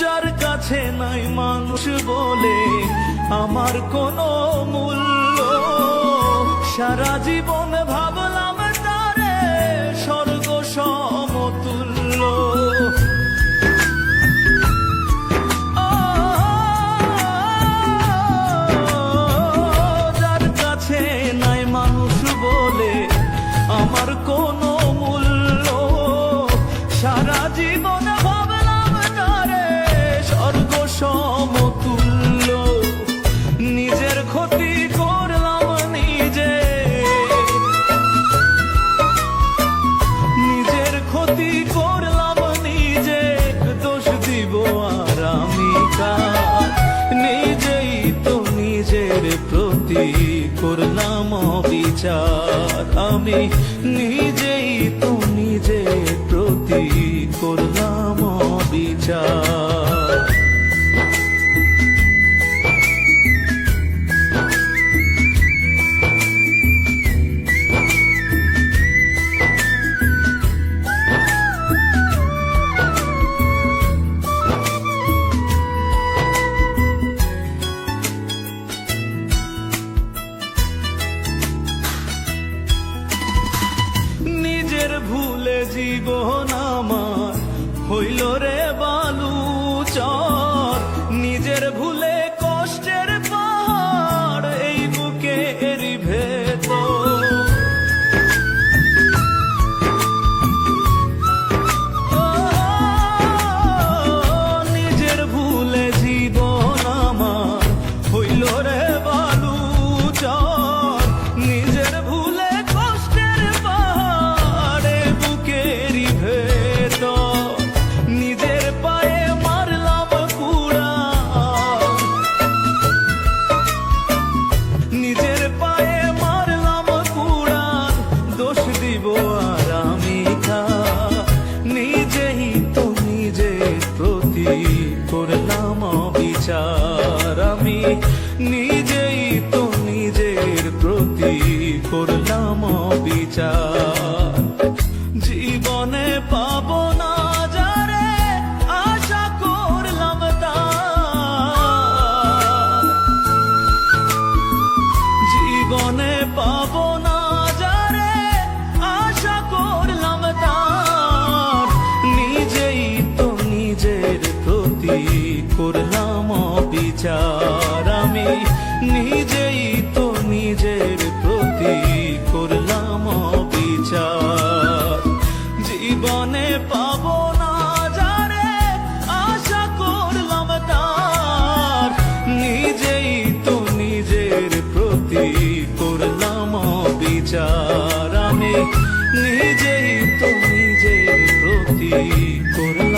যার কাছে নাই মানুষ বলে আমার কোনো মূল্য, সারা জীবন ভাবলাম তারে স্বর্গ সমতুল্য। যার কাছে নাই মানুষ বলে আমার কোনো মূল্য, সারা জীবন ভাবলাম তারে স্বর্গ সমতুল্য। নিজের ক্ষতি করলাম নিজে, নিজের ক্ষতি করলাম নিজে, দোষ দিব আর আমি কার? নিজেই তো নিজের প্রতি করলাম অবিচার, আমি নিজেই তো নিজের প্রতি করলাম অবিচার। নিজের ভুলে জীবন আমার হইল রে বালুচর, নিজের ভুলে কষ্টের পাহাড় এই বুকের ভেতর। নিজের ভুলে জীবন আমার হইল রে বালুচর, নিজের ভুলে নিজের পায়ে মারলাম কুড়া, নিজের পায়ে মারলাম কুড়া, দোষ দিব আর আমি কার? নিজেই তো নিজের প্রতি করলাম অবিচার, আমি নিজেই তো নিজের প্রতি করলাম অবিচার। জীবনে পাবো না যারে আশা করলাম তার, জীবনে পাবো না যারে আশা করলাম তার, নিজেই তো নিজের প্রতি করলাম অবিচার, আমি নিজেই তো নিজের প্রতি করলাম অবিচার। জীবনে পাবো না যারে আশা করলাম তার, নিজেই তো নিজের প্রতি করলাম অবিচার, আমি নিজেই তো নিজের প্রতি করলাম